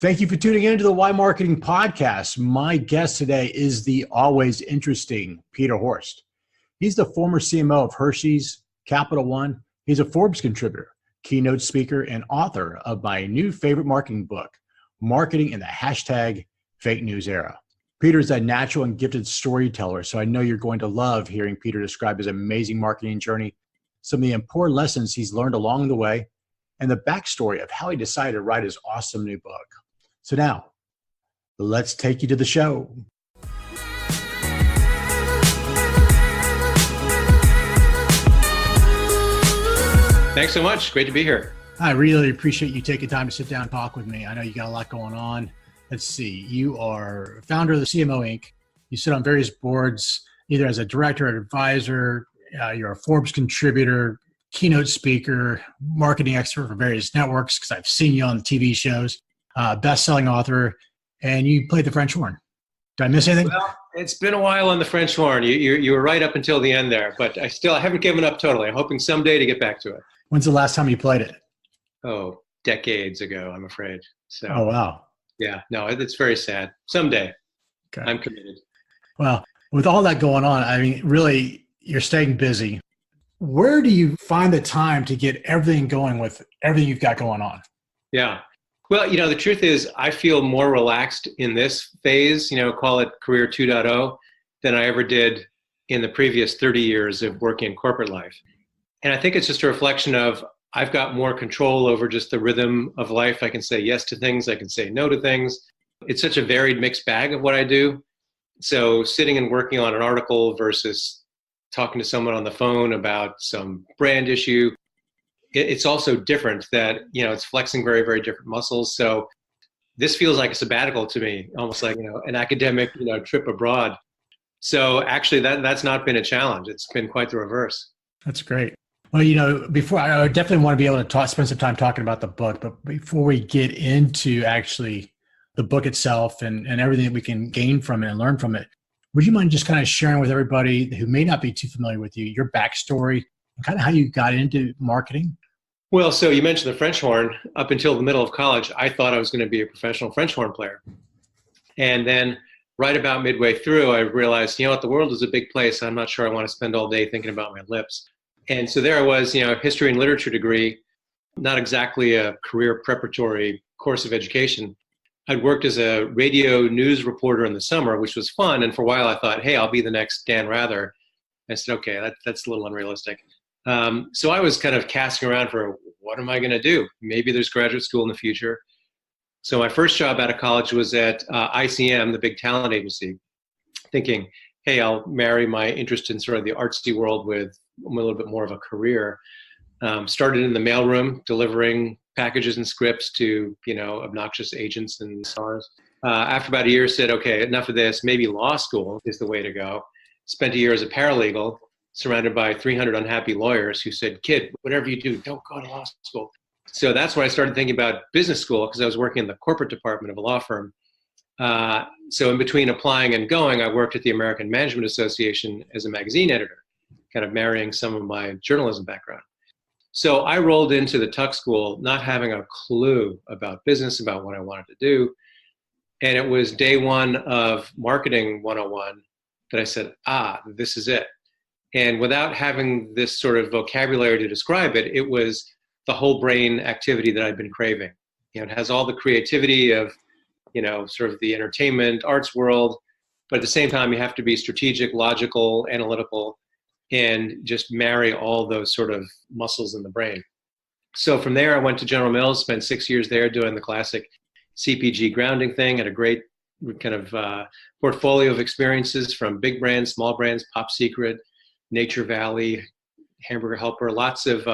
Thank you for tuning in to the Why Marketing Podcast. My guest today is the always interesting Peter Horst. He's the former CMO of Hershey's, Capital One. He's a Forbes contributor, keynote speaker, and author of my new favorite marketing book, Marketing in the #Fakenews Era. Peter is a natural and gifted storyteller, so I know you're going to love hearing Peter describe his amazing marketing journey, some of the important lessons he's learned along the way, and the backstory of how he decided to write his awesome new book. So now, let's take you to the show. Thanks so much. Great to be here. I really appreciate you taking time to sit down and talk with me. I know you got a lot going on. Let's see. You are founder of the CMO Inc. You sit on various boards, either as a director or advisor. You're a Forbes contributor, keynote speaker, marketing expert for various networks, because I've seen you on the TV shows. Best-selling author, and you played the French horn. Did I miss anything? Well, it's been a while on the French horn. You were right up until the end there, but I haven't given up totally. I'm hoping someday to get back to it. When's the last time you played it? Oh, decades ago, I'm afraid. So. Oh, wow. Yeah, no, it's very sad. Someday. Okay. I'm committed. Well, with all that going on, I mean, really, you're staying busy. Where do you find the time to get everything going with everything you've got going on? Yeah. Well, the truth is I feel more relaxed in this phase, call it career 2.0, than I ever did in the previous 30 years of working in corporate life. And I think it's just a reflection of I've got more control over just the rhythm of life. I can say yes to things. I can say no to things. It's such a varied mixed bag of what I do. So sitting and working on an article versus talking to someone on the phone about some brand issue, it's also different that, it's flexing very, very different muscles. So this feels like a sabbatical to me, almost like, an academic, trip abroad. So actually that's not been a challenge. It's been quite the reverse. That's great. Well, before I definitely want to be able to spend some time talking about the book, but before we get into actually the book itself and everything that we can gain from it and learn from it, would you mind just kind of sharing with everybody who may not be too familiar with you, your backstory and kind of how you got into marketing? Well, so you mentioned the French horn. Up until the middle of college, I thought I was going to be a professional French horn player. And then right about midway through, I realized, the world is a big place. I'm not sure I want to spend all day thinking about my lips. And so there I was, history and literature degree, not exactly a career preparatory course of education. I'd worked as a radio news reporter in the summer, which was fun. And for a while I thought, hey, I'll be the next Dan Rather. I said, okay, that's a little unrealistic. So I was kind of casting around for what am I going to do? Maybe there's graduate school in the future. So my first job out of college was at ICM, the big talent agency, thinking, hey, I'll marry my interest in sort of the artsy world with a little bit more of a career. Started in the mailroom, delivering packages and scripts to, obnoxious agents and stars. After about a year, said, okay, enough of this. Maybe law school is the way to go. Spent a year as a paralegal, surrounded by 300 unhappy lawyers who said, kid, whatever you do, don't go to law school. So that's when I started thinking about business school, because I was working in the corporate department of a law firm. So in between applying and going, I worked at the American Management Association as a magazine editor, kind of marrying some of my journalism background. So I rolled into the Tuck School not having a clue about business, about what I wanted to do. And it was day one of Marketing 101 that I said, this is it. And without having this sort of vocabulary to describe it, it was the whole brain activity that I'd been craving. It has all the creativity of, sort of the entertainment, arts world, but at the same time, you have to be strategic, logical, analytical, and just marry all those sort of muscles in the brain. So from there, I went to General Mills, spent 6 years there doing the classic CPG grounding thing, had a great kind of portfolio of experiences from big brands, small brands, Pop Secret, Nature Valley, Hamburger Helper, lots of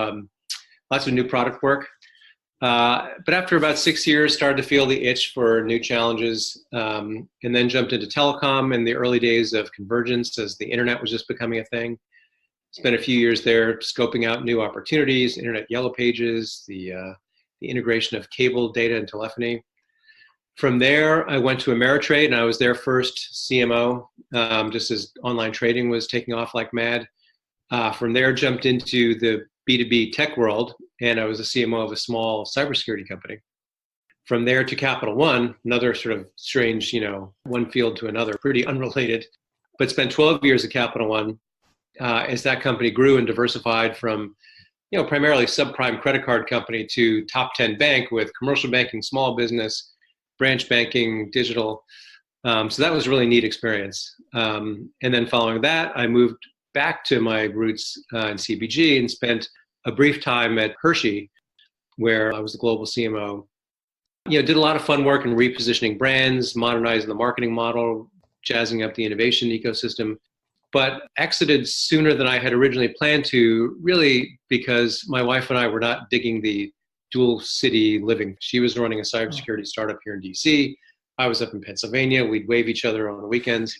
new product work. But after about 6 years, started to feel the itch for new challenges, and then jumped into telecom in the early days of convergence as the internet was just becoming a thing. Spent a few years there scoping out new opportunities, internet yellow pages, the integration of cable data and telephony. From there, I went to Ameritrade, and I was their first CMO, just as online trading was taking off like mad. From there, jumped into the B2B tech world, and I was a CMO of a small cybersecurity company. From there to Capital One, another sort of strange, one field to another, pretty unrelated, but spent 12 years at Capital One as that company grew and diversified from, primarily subprime credit card company to top 10 bank with commercial banking, small business, branch banking, digital. So that was a really neat experience. And then following that, I moved back to my roots in CPG and spent a brief time at Hershey, where I was the global CMO. Did a lot of fun work in repositioning brands, modernizing the marketing model, jazzing up the innovation ecosystem, but exited sooner than I had originally planned to, really because my wife and I were not digging the dual city living. She was running a cybersecurity startup here in DC. I was up in Pennsylvania. We'd wave each other on the weekends.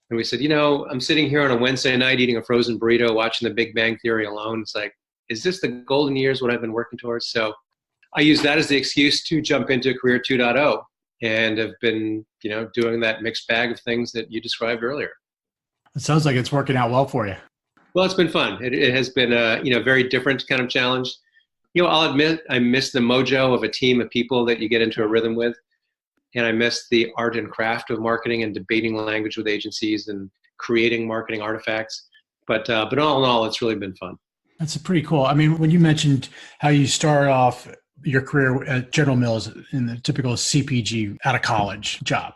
And we said, I'm sitting here on a Wednesday night eating a frozen burrito, watching The Big Bang Theory alone. It's like, is this the golden years, what I've been working towards? So I used that as the excuse to jump into Career 2.0 and have been, doing that mixed bag of things that you described earlier. It sounds like it's working out well for you. Well, it's been fun. It has been a, very different kind of challenge. I'll admit I miss the mojo of a team of people that you get into a rhythm with. And I miss the art and craft of marketing and debating language with agencies and creating marketing artifacts. But all in all, it's really been fun. That's pretty cool. I mean, when you mentioned how you started off your career at General Mills in the typical CPG out of college job,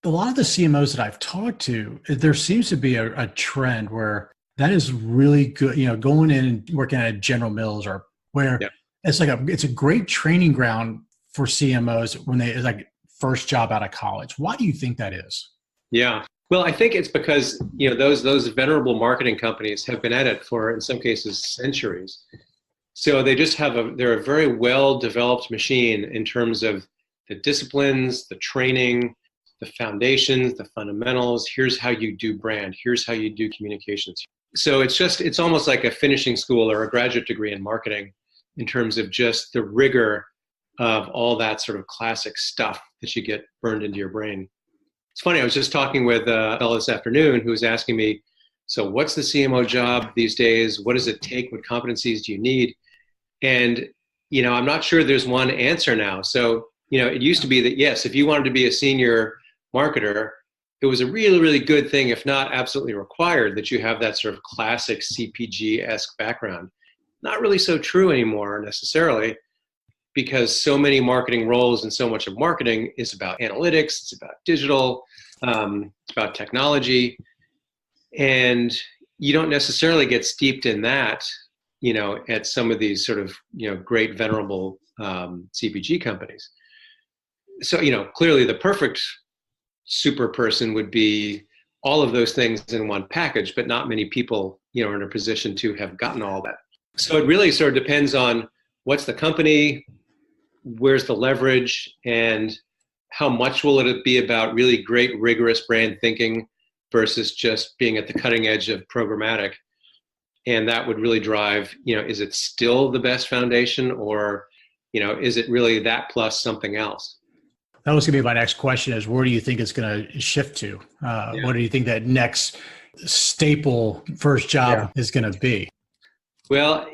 a lot of the CMOs that I've talked to, there seems to be a trend where that is really good, going in and working at General Mills or where it's a great training ground for CMOs when it's like first job out of college. Why do you think that is? Yeah. Well, I think it's because, those venerable marketing companies have been at it for, in some cases, centuries. So they just they're a very well-developed machine in terms of the disciplines, the training, the foundations, the fundamentals. Here's how you do brand. Here's how you do communications. So it's almost like a finishing school or a graduate degree in marketing in terms of just the rigor of all that sort of classic stuff that you get burned into your brain. It's funny, I was just talking with a fellow this afternoon who was asking me, so what's the CMO job these days? What does it take? What competencies do you need? And, I'm not sure there's one answer now. So, it used to be that, yes, if you wanted to be a senior marketer, it was a really, really good thing, if not absolutely required, that you have that sort of classic CPG-esque background. Not really so true anymore necessarily, because so many marketing roles and so much of marketing is about analytics, it's about digital, it's about technology. And you don't necessarily get steeped in that, at some of these sort of, great venerable CPG companies. So, clearly the perfect super person would be all of those things in one package, but not many people, are in a position to have gotten all that. So it really sort of depends on what's the company, where's the leverage, and how much will it be about really great, rigorous brand thinking versus just being at the cutting edge of programmatic. And that would really drive, is it still the best foundation, or, is it really that plus something else? That was going to be my next question is, where do you think it's going to shift to? What do you think that next staple first job is going to be? Well,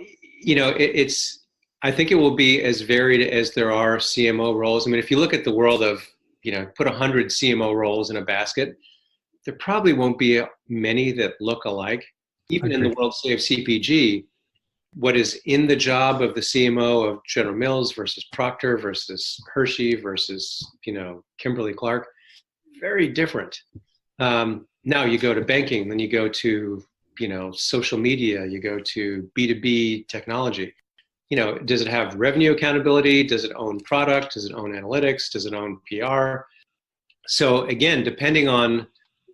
I think it will be as varied as there are CMO roles. I mean, if you look at the world of, put 100 CMO roles in a basket, there probably won't be many that look alike. Even in the world, say, of CPG, what is in the job of the CMO of General Mills versus Procter versus Hershey versus, Kimberly-Clark, very different. Now you go to banking, then you go to, social media, you go to B2B technology. Does it have revenue accountability? Does it own product? Does it own analytics? Does it own PR? So again, depending on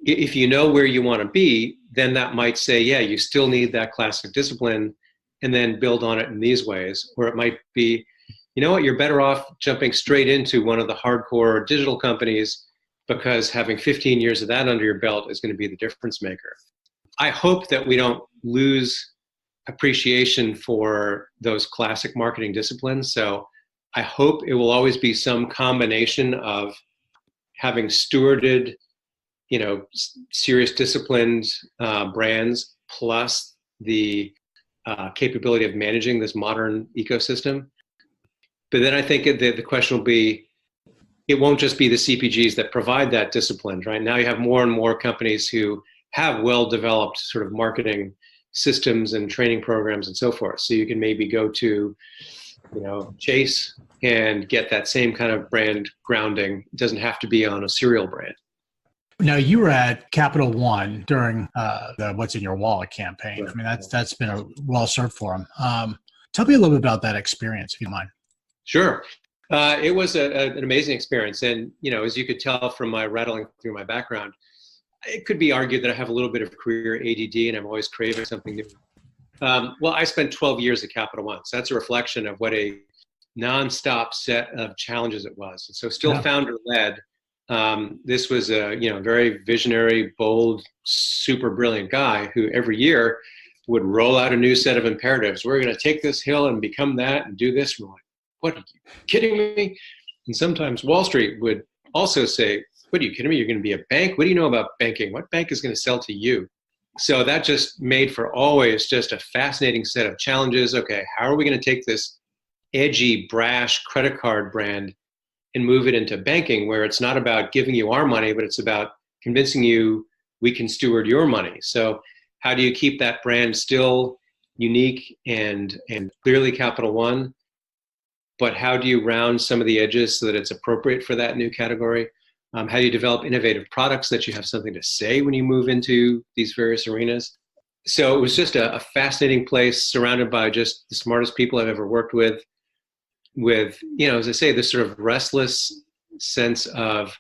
if you know where you want to be, then that might say, yeah, you still need that classic discipline and then build on it in these ways. Or it might be, you're better off jumping straight into one of the hardcore digital companies because having 15 years of that under your belt is going to be the difference maker. I hope that we don't lose appreciation for those classic marketing disciplines. So I hope it will always be some combination of having stewarded, serious disciplined brands plus the capability of managing this modern ecosystem. But then I think the question will be, it won't just be the CPGs that provide that discipline, right? Now you have more and more companies who have well-developed sort of marketing systems and training programs and so forth. So you can maybe go to, Chase and get that same kind of brand grounding. It doesn't have to be on a cereal brand. Now, you were at Capital One during the What's in Your Wallet campaign. Right. I mean, that's been a well-served for them. Tell me a little bit about that experience, if you don't mind. Sure. It was an amazing experience. And, as you could tell from my rattling through my background, it could be argued that I have a little bit of career ADD and I'm always craving something new. Well, I spent 12 years at Capital One. So that's a reflection of what a nonstop set of challenges it was. And so still founder-led. This was a very visionary, bold, super brilliant guy who every year would roll out a new set of imperatives. We're going to take this hill and become that and do this. And we're like, what, are you kidding me? And sometimes Wall Street would also say, what, are you kidding me? You're going to be a bank? What do you know about banking? What bank is going to sell to you? So that just made for always just a fascinating set of challenges. Okay, how are we going to take this edgy, brash credit card brand and move it into banking, where it's not about giving you our money, but it's about convincing you we can steward your money. So how do you keep that brand still unique and clearly Capital One, but how do you round some of the edges so that it's appropriate for that new category? How do you develop innovative products that you have something to say when you move into these various arenas? So it was just a fascinating place, surrounded by just the smartest people I've ever worked with, as I say, this sort of restless sense of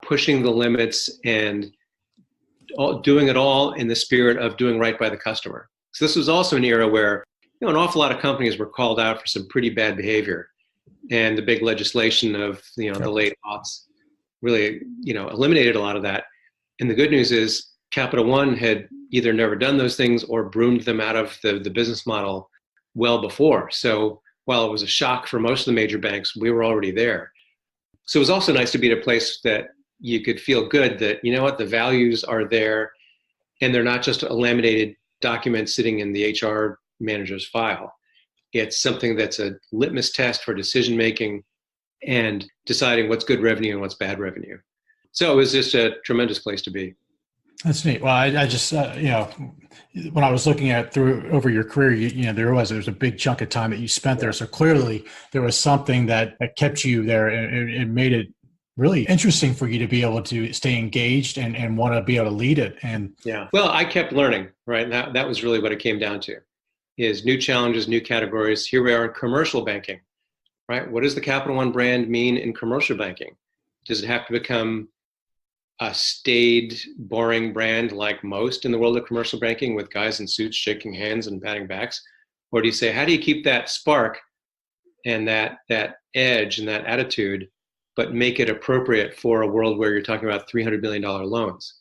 pushing the limits and doing it all in the spirit of doing right by the customer. So this was also an era where, an awful lot of companies were called out for some pretty bad behavior. And the big legislation of, the late aughts really, eliminated a lot of that. And the good news is Capital One had either never done those things or broomed them out of the business model well before. So while it was a shock for most of the major banks, we were already there. So it was also nice to be at a place that you could feel good that, the values are there and they're not just a laminated document sitting in the HR manager's file. It's something that's a litmus test for decision making and deciding what's good revenue and what's bad revenue. So it was just a tremendous place to be. That's neat. Well, I just, when I was looking at over your career, there was a big chunk of time that you spent there. So clearly there was something that kept you there and it made it really interesting for you to be able to stay engaged and want to be able to lead it. And well, I kept learning, right? And that was really what it came down to, is new challenges, new categories. Here we are in commercial banking, right? What does the Capital One brand mean in commercial banking? Does it have to become a staid, boring brand like most in the world of commercial banking with guys in suits shaking hands and patting backs? Or do you say, how do you keep that spark and that edge and that attitude, but make it appropriate for a world where you're talking about $300 million loans?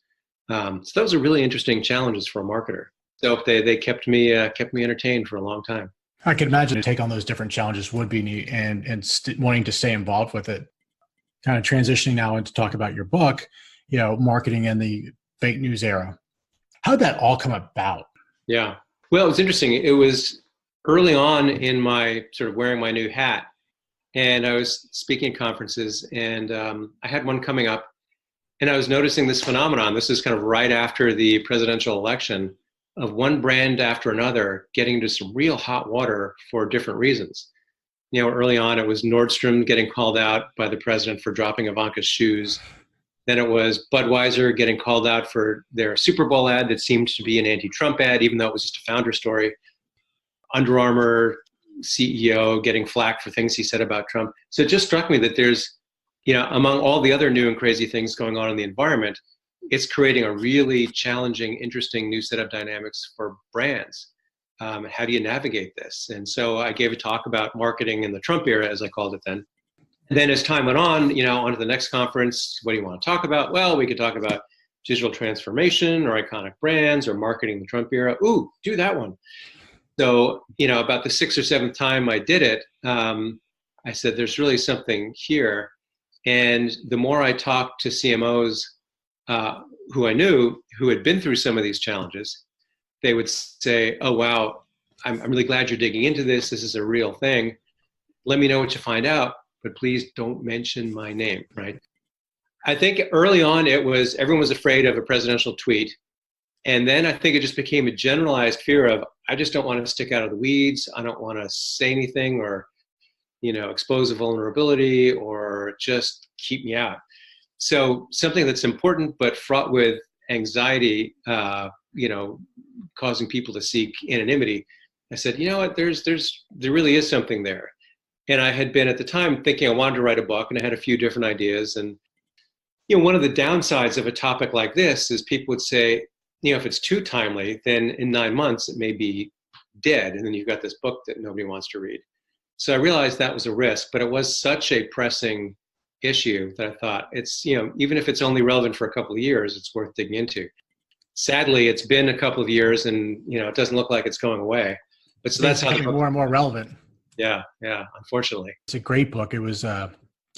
So those are really interesting challenges for a marketer. So they kept me entertained for a long time. I can imagine to take on those different challenges would be neat and wanting to stay involved with it. Kind of transitioning now into talk about your book, marketing in the fake news era. How did that all come about? Yeah. Well, it was interesting. It was early on in my sort of wearing my new hat, and I was speaking at conferences, and I had one coming up, and I was noticing this phenomenon. This is kind of right after the presidential election, of one brand after another getting into some real hot water for different reasons. Early on, it was Nordstrom getting called out by the president for dropping Ivanka's shoes. Then it was Budweiser getting called out for their Super Bowl ad that seemed to be an anti-Trump ad, even though it was just a founder story. Under Armour CEO getting flack for things he said about Trump. So it just struck me that there's, among all the other new and crazy things going on in the environment, it's creating a really challenging, interesting new set of dynamics for brands. How do you navigate this? And so I gave a talk about marketing in the Trump era, as I called it then. And then as time went on, on to the next conference, what do you want to talk about? Well, we could talk about digital transformation or iconic brands or marketing the Trump era. Ooh, do that one. So, about the sixth or seventh time I did it, I said, there's really something here. And the more I talked to CMOs who I knew who had been through some of these challenges, they would say, oh, wow, I'm really glad you're digging into this. This is a real thing. Let me know what you find out. but please don't mention my name, right? I think early on everyone was afraid of a presidential tweet. And then I think it just became a generalized fear of, I just don't want to stick out of the weeds. I don't want to say anything or, expose a vulnerability or just keep me out. So something that's important but fraught with anxiety, causing people to seek anonymity. I said, you know what, there really is something there. And I had been at the time thinking I wanted to write a book, and I had a few different ideas. And, one of the downsides of a topic like this is people would say, if it's too timely, then in 9 months it may be dead. And then you've got this book that nobody wants to read. So I realized that was a risk, but it was such a pressing issue that I thought it's, even if it's only relevant for a couple of years, it's worth digging into. Sadly, it's been a couple of years and, it doesn't look like it's going away. But so that's how it's more and more relevant. Yeah. Unfortunately. It's a great book. It was, I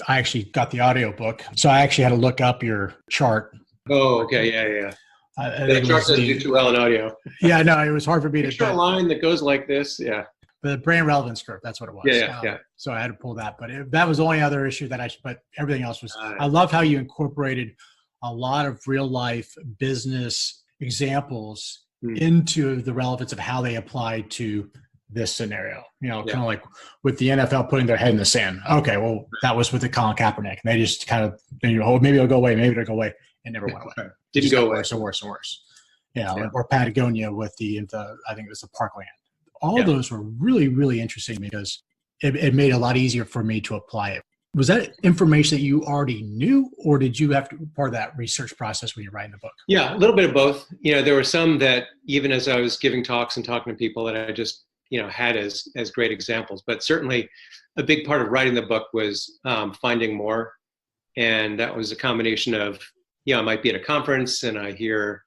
actually got the audio book. So I actually had to look up your chart. Oh, okay. Yeah. The chart doesn't do too well in audio. Yeah, no, it was hard for me to draw a line that goes like this. Yeah. The brand relevance curve. That's what it was. Yeah. So I had to pull that, but that was the only other issue but everything else was, I love how you incorporated a lot of real life business examples into the relevance of how they apply to this scenario, kind of like with the NFL putting their head in the sand. Okay, well, that was with the Colin Kaepernick. They just kind of, maybe it'll go away, maybe it'll go away. It never went away. Didn't go away. Worse and worse and worse. Or Patagonia with the I think it was the Parkland. All of those were really, really interesting because it made it a lot easier for me to apply it. Was that information that you already knew, or did you have to be part of that research process when you're writing the book? Yeah, a little bit of both. There were some that even as I was giving talks and talking to people that I just had as great examples. But certainly a big part of writing the book was finding more. And that was a combination of, I might be at a conference and I hear,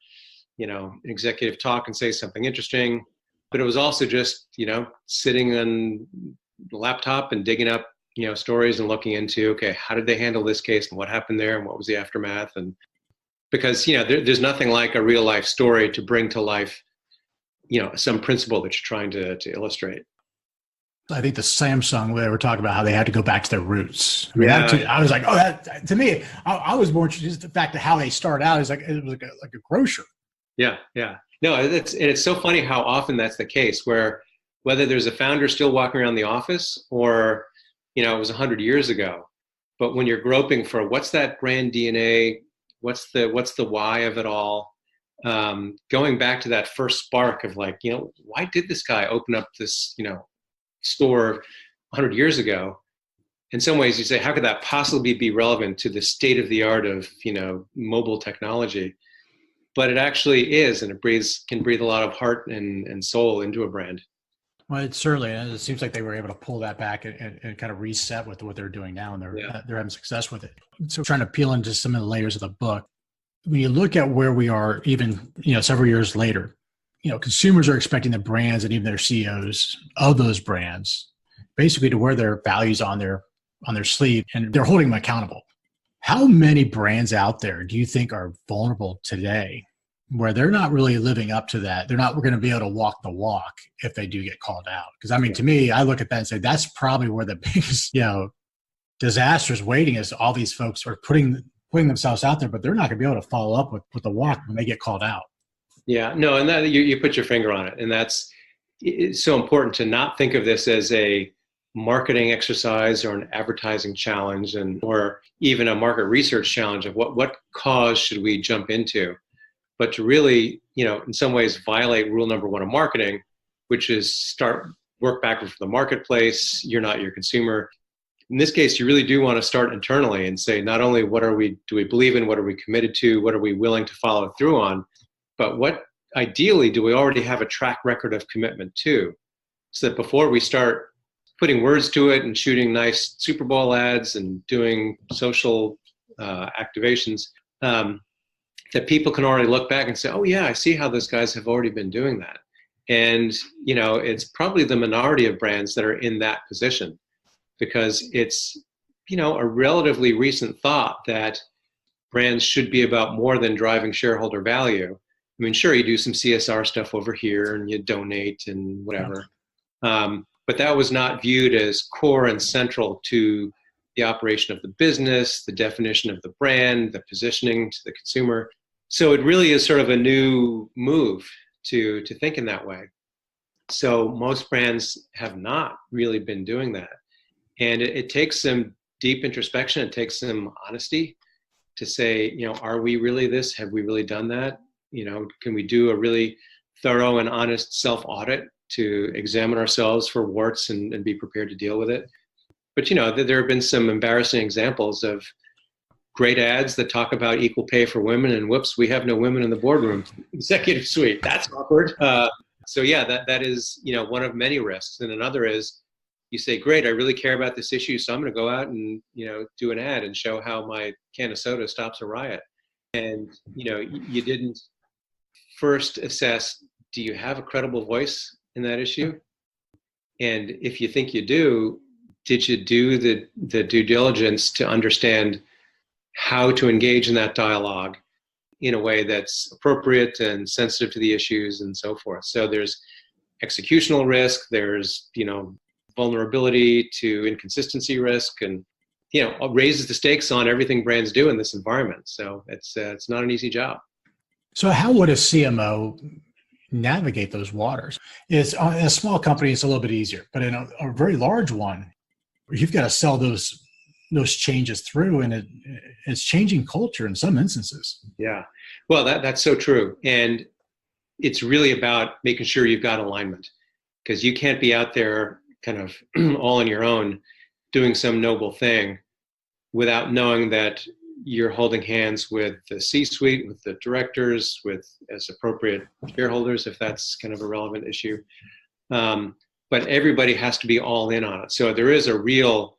an executive talk and say something interesting. But it was also just, sitting on the laptop and digging up, stories and looking into, okay, how did they handle this case and what happened there and what was the aftermath? And because, there's nothing like a real life story to bring to life some principle that you're trying to illustrate. I think the Samsung, they were talking about how they had to go back to their roots. I was like, oh, that to me, I was more interested in the fact that how they started out is it was like a grocer. Yeah. No, it's so funny how often that's the case where whether there's a founder still walking around the office or, it was 100 years ago, but when you're groping for what's that brand DNA, what's the why of it all, going back to that first spark of like, why did this guy open up this, store 100 years ago? In some ways you say, how could that possibly be relevant to the state of the art of, mobile technology? But it actually is, and it can breathe a lot of heart and soul into a brand. Well, it seems like they were able to pull that back and kind of reset with what they're doing now, and they're having success with it. So trying to peel into some of the layers of the book, when you look at where we are, even several years later, consumers are expecting the brands and even their CEOs of those brands basically to wear their values on their sleeve, and they're holding them accountable. How many brands out there do you think are vulnerable today where they're not really living up to that? They're not going to be able to walk the walk if they do get called out. Because to me, I look at that and say, that's probably where the biggest, disaster is waiting, is all these folks are putting themselves out there, but they're not going to be able to follow up with the walk when they get called out. Yeah, no, and that you put your finger on it. And it's so important to not think of this as a marketing exercise or an advertising challenge or even a market research challenge of what cause should we jump into, but to really, in some ways violate rule number one of marketing, which is work backward from the marketplace. You're not your consumer. In this case, you really do want to start internally and say, not only do we believe in, what are we committed to, what are we willing to follow through on, but what ideally do we already have a track record of commitment to, so that before we start putting words to it and shooting nice Super Bowl ads and doing social activations, that people can already look back and say, oh yeah, I see how those guys have already been doing that. And, it's probably the minority of brands that are in that position, because it's, a relatively recent thought that brands should be about more than driving shareholder value. I mean, sure, you do some CSR stuff over here and you donate and whatever. But that was not viewed as core and central to the operation of the business, the definition of the brand, the positioning to the consumer. So it really is sort of a new move to think in that way. So most brands have not really been doing that. And it takes some deep introspection. It takes some honesty to say, are we really this? Have we really done that? Can we do a really thorough and honest self-audit to examine ourselves for warts and be prepared to deal with it? But, there have been some embarrassing examples of great ads that talk about equal pay for women, and whoops, we have no women in the boardroom executive suite. That's awkward. So yeah, that is, one of many risks. And another is you say, great, I really care about this issue, so I'm going to go out and, do an ad and show how my can of soda stops a riot. And, you didn't first assess, do you have a credible voice in that issue? And if you think you do, did you do the due diligence to understand how to engage in that dialogue in a way that's appropriate and sensitive to the issues and so forth? So there's executional risk, there's, vulnerability to inconsistency risk, and, raises the stakes on everything brands do in this environment. So it's not an easy job. So how would a CMO navigate those waters? In a small company, it's a little bit easier, but in a very large one, you've got to sell those changes through, and it's changing culture in some instances. Yeah, well, that's so true. And it's really about making sure you've got alignment, because you can't be out there kind of all on your own doing some noble thing without knowing that you're holding hands with the C-suite, with the directors, with as appropriate shareholders, if that's kind of a relevant issue. But everybody has to be all in on it. So there is a real,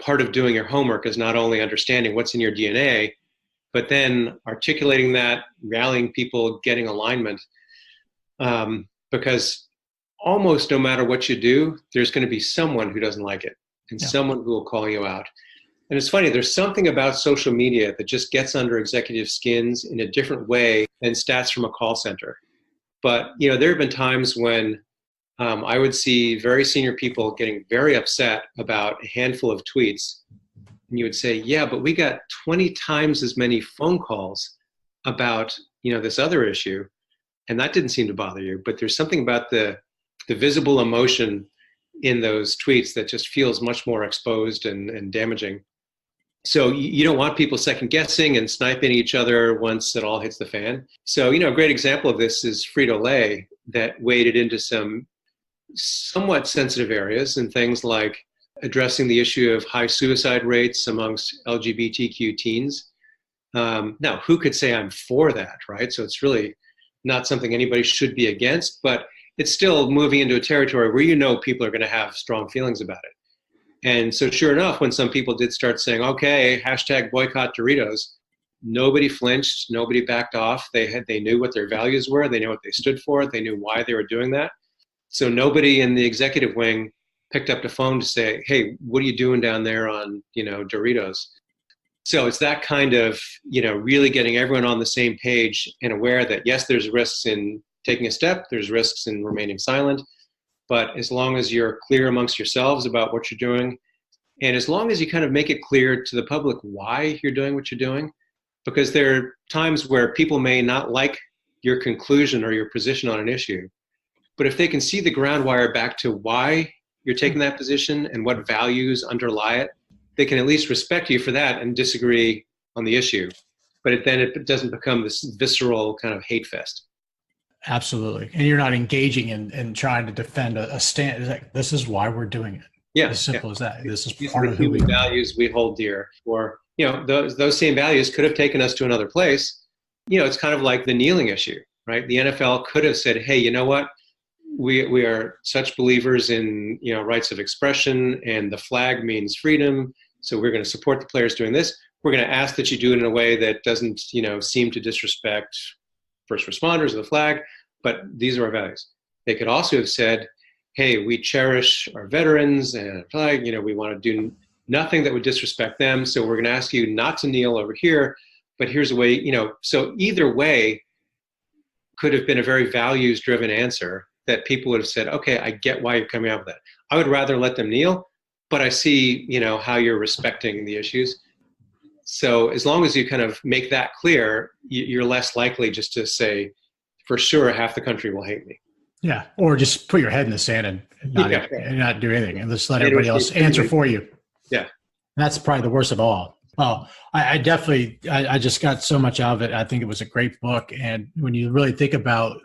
part of doing your homework is not only understanding what's in your DNA, but then articulating that, rallying people, getting alignment. Because almost no matter what you do, there's going to be someone who doesn't like it, and someone who will call you out. And it's funny, there's something about social media that just gets under executive skins in a different way than stats from a call center. But, there have been times when I would see very senior people getting very upset about a handful of tweets. And you would say, yeah, but we got 20 times as many phone calls about, this other issue. And that didn't seem to bother you. But there's something about the visible emotion in those tweets that just feels much more exposed and damaging. So you don't want people second guessing and sniping each other once it all hits the fan. So, a great example of this is Frito-Lay, that waded into some somewhat sensitive areas, and things like addressing the issue of high suicide rates amongst LGBTQ teens. Now, who could say I'm for that, right? So it's really not something anybody should be against, but it's still moving into a territory where people are going to have strong feelings about it. And so sure enough, when some people did start saying, okay, hashtag boycott Doritos, nobody flinched, nobody backed off. They knew what their values were. They knew what they stood for. They knew why they were doing that. So nobody in the executive wing picked up the phone to say, hey, what are you doing down there on, Doritos? So it's that kind of, really getting everyone on the same page and aware that, yes, there's risks in taking a step, there's risks in remaining silent, but as long as you're clear amongst yourselves about what you're doing, and as long as you kind of make it clear to the public why you're doing what you're doing, because there are times where people may not like your conclusion or your position on an issue, but if they can see the ground wire back to why you're taking that position and what values underlie it, they can at least respect you for that and disagree on the issue. But then it doesn't become this visceral kind of hate fest. Absolutely. And you're not engaging in trying to defend a stand. It's like, this is why we're doing it. Yeah. As simple as that. This is These part are of who we are. values we hold dear. Or, those same values could have taken us to another place. It's kind of like the kneeling issue, right? The NFL could have said, hey, you know what? We are such believers in, rights of expression, and the flag means freedom. So we're going to support the players doing this. We're going to ask that you do it in a way that doesn't, seem to disrespect first responders or the flag, but these are our values. They could also have said, hey, we cherish our veterans and flag, we want to do nothing that would disrespect them. So we're going to ask you not to kneel over here, but here's a way, so either way could have been a very values driven answer that people would have said, okay, I get why you're coming out with that. I would rather let them kneel, but I see, how you're respecting the issues. So as long as you kind of make that clear, you're less likely just to say, for sure, half the country will hate me. Yeah. Or just put your head in the sand and not do anything and just let everybody else answer for you. Yeah. And that's probably the worst of all. Well, I definitely just got so much out of it. I think it was a great book. And when you really think about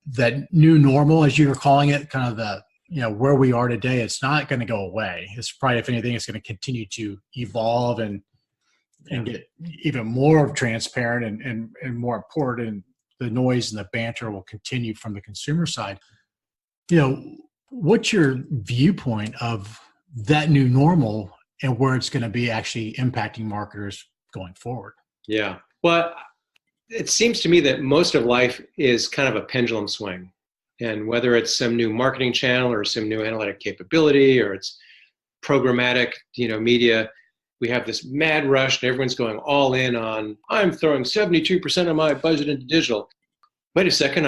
that new normal, as you were calling it, kind of the, where we are today, it's not going to go away. It's probably, if anything, it's going to continue to evolve and get even more transparent and more important. And the noise and the banter will continue from the consumer side. What's your viewpoint of that new normal and where it's going to be actually impacting marketers going forward? Yeah. Well, it seems to me that most of life is kind of a pendulum swing. And whether it's some new marketing channel or some new analytic capability or it's programmatic, media, we have this mad rush and everyone's going all in on, I'm throwing 72% of my budget into digital. Wait a second,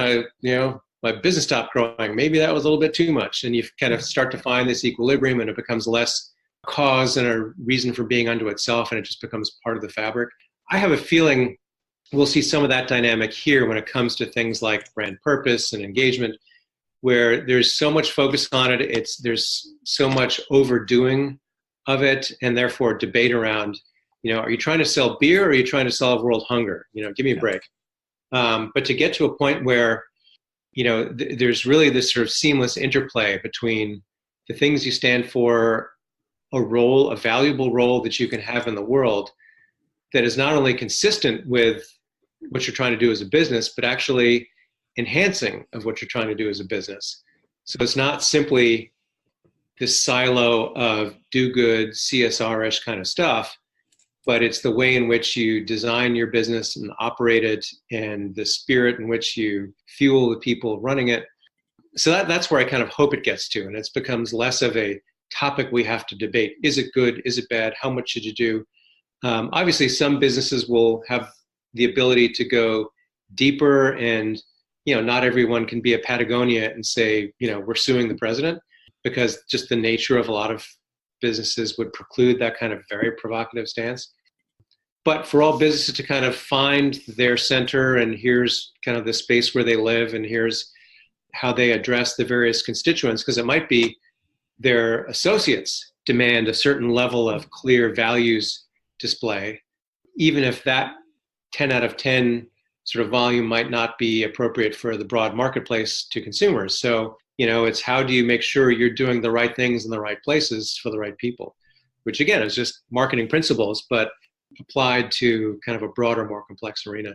my business stopped growing. Maybe that was a little bit too much. And you kind of start to find this equilibrium and it becomes less cause and a reason for being unto itself, and it just becomes part of the fabric. I have a feeling we'll see some of that dynamic here when it comes to things like brand purpose and engagement, where there's so much focus on it. There's so much overdoing of it, and therefore debate around, are you trying to sell beer or are you trying to solve world hunger? Give me a break. But to get to a point where, there's really this sort of seamless interplay between the things you stand for, a valuable role that you can have in the world that is not only consistent with what you're trying to do as a business, but actually enhancing of what you're trying to do as a business. So it's not simply this silo of do good, CSR-ish kind of stuff, but it's the way in which you design your business and operate it and the spirit in which you fuel the people running it. So that's where I kind of hope it gets to. And it becomes less of a topic we have to debate. Is it good? Is it bad? How much should you do? Obviously, some businesses will have the ability to go deeper and, not everyone can be a Patagonia and say, we're suing the president, because just the nature of a lot of businesses would preclude that kind of very provocative stance. But for all businesses to kind of find their center, and here's kind of the space where they live, and here's how they address the various constituents, because it might be their associates demand a certain level of clear values display, even if that 10 out of 10 sort of volume might not be appropriate for the broad marketplace to consumers. So, it's how do you make sure you're doing the right things in the right places for the right people, which again is just marketing principles, but applied to kind of a broader, more complex arena.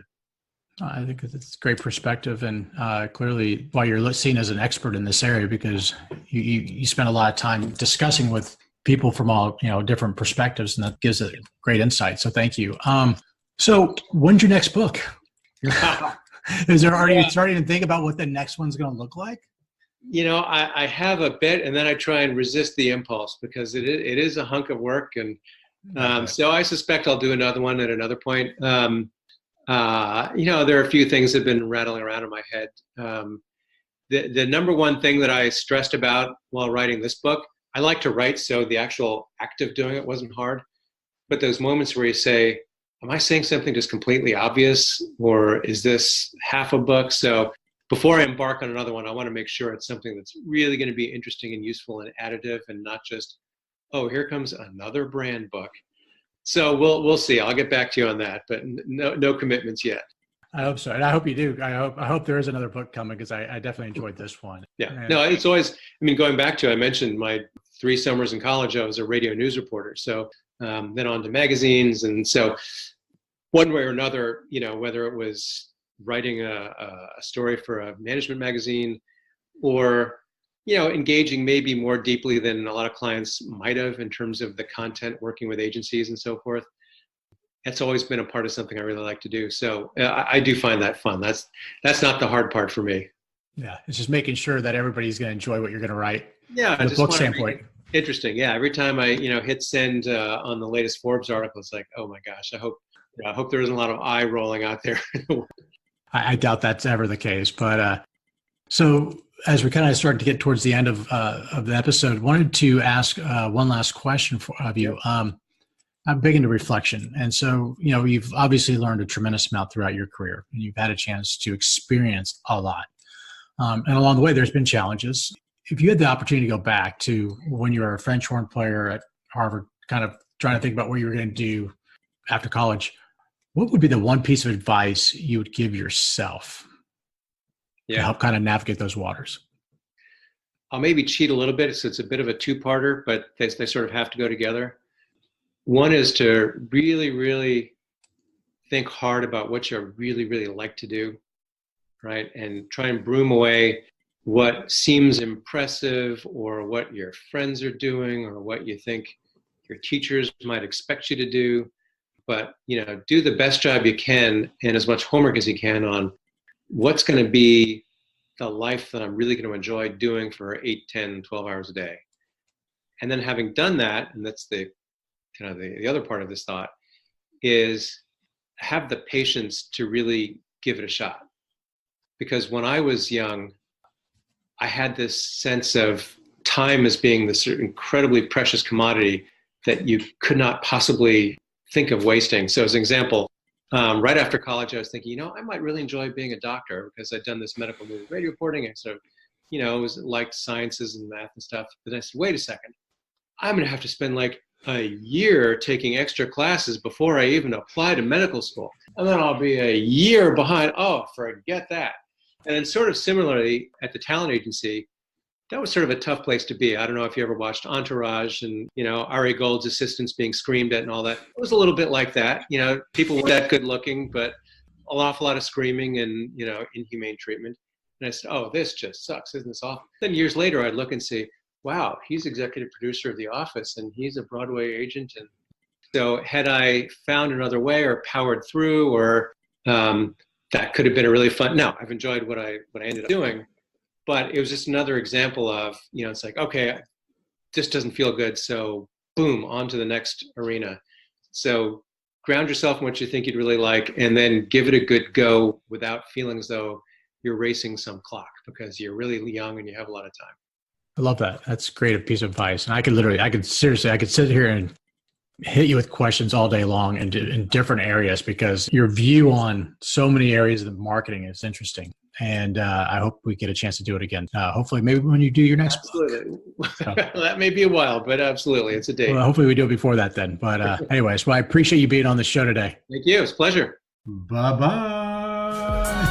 I think it's a great perspective, and clearly why you're seen as an expert in this area, because you spend a lot of time discussing with people from all different perspectives, and that gives a great insight. So thank you. So when's your next book? Is there already starting to think about what the next one's going to look like? I have a bit, and then I try and resist the impulse because it is a hunk of work, and so I suspect I'll do another one at another point. There are a few things that have been rattling around in my head. The number one thing that I stressed about while writing this book, I like to write, so the actual act of doing it wasn't hard. But those moments where you say, am I saying something just completely obvious, or is this half a book? So before I embark on another one, I want to make sure it's something that's really going to be interesting and useful and additive, and not just, oh, here comes another brand book. So we'll see. I'll get back to you on that, but no commitments yet. I hope so, and I hope you do. I hope there is another book coming, because I definitely enjoyed this one. Yeah. No, it's always. Going back to, I mentioned my 3 summers in college, I was a radio news reporter. So then on to magazines, and so one way or another, whether it was writing a story for a management magazine, or engaging maybe more deeply than a lot of clients might have in terms of the content, working with agencies and so forth. That's always been a part of something I really like to do. So I do find that fun. That's not the hard part for me. Yeah, it's just making sure that everybody's going to enjoy what you're going to write. Yeah, from a book standpoint. Interesting. Yeah, every time I hit send on the latest Forbes article, it's like, oh my gosh, I hope there isn't a lot of eye rolling out there. I doubt that's ever the case, but so as we kind of start to get towards the end of the episode, wanted to ask one last question of you. I'm big into reflection. And so, you've obviously learned a tremendous amount throughout your career, and you've had a chance to experience a lot. And along the way, there's been challenges. If you had the opportunity to go back to when you were a French horn player at Harvard, kind of trying to think about what you were going to do after college, what would be the one piece of advice you would give yourself to help kind of navigate those waters? I'll maybe cheat a little bit. So it's a bit of a two-parter, but they sort of have to go together. One is to really, really think hard about what you really, really like to do, right? And try and broom away what seems impressive or what your friends are doing or what you think your teachers might expect you to do. But, do the best job you can and as much homework as you can on what's going to be the life that I'm really going to enjoy doing for 8, 10, 12 hours a day. And then having done that, and that's the other part of this thought, is have the patience to really give it a shot. Because when I was young, I had this sense of time as being this incredibly precious commodity that you could not possibly think of wasting. So as an example, right after college, I was thinking, I might really enjoy being a doctor because I'd done this medical news radio reporting and sort of, was liked sciences and math and stuff. But I said, wait a second, I'm going to have to spend like a year taking extra classes before I even apply to medical school. And then I'll be a year behind. Oh, forget that. And then sort of similarly at the talent agency, that was sort of a tough place to be. I don't know if you ever watched Entourage and, Ari Gold's assistants being screamed at and all that. It was a little bit like that. People weren't that good looking, but an awful lot of screaming and, inhumane treatment. And I said, oh, this just sucks. Isn't this awful? Then years later, I'd look and say, wow, he's executive producer of The Office and he's a Broadway agent. And so had I found another way or powered through or that could have been a really fun, no, I've enjoyed what I ended up doing. But it was just another example of, it's like, okay, this doesn't feel good. So boom, on to the next arena. So ground yourself in what you think you'd really like and then give it a good go without feeling as though you're racing some clock because you're really young and you have a lot of time. I love that. That's a great piece of advice. And I could sit here and hit you with questions all day long in different areas because your view on so many areas of marketing is interesting. And I hope we get a chance to do it again. Hopefully, maybe when you do your next book. So, that may be a while, but absolutely, it's a date. Well, hopefully we do it before that then. But anyways, I appreciate you being on the show today. Thank you. It's a pleasure. Bye-bye.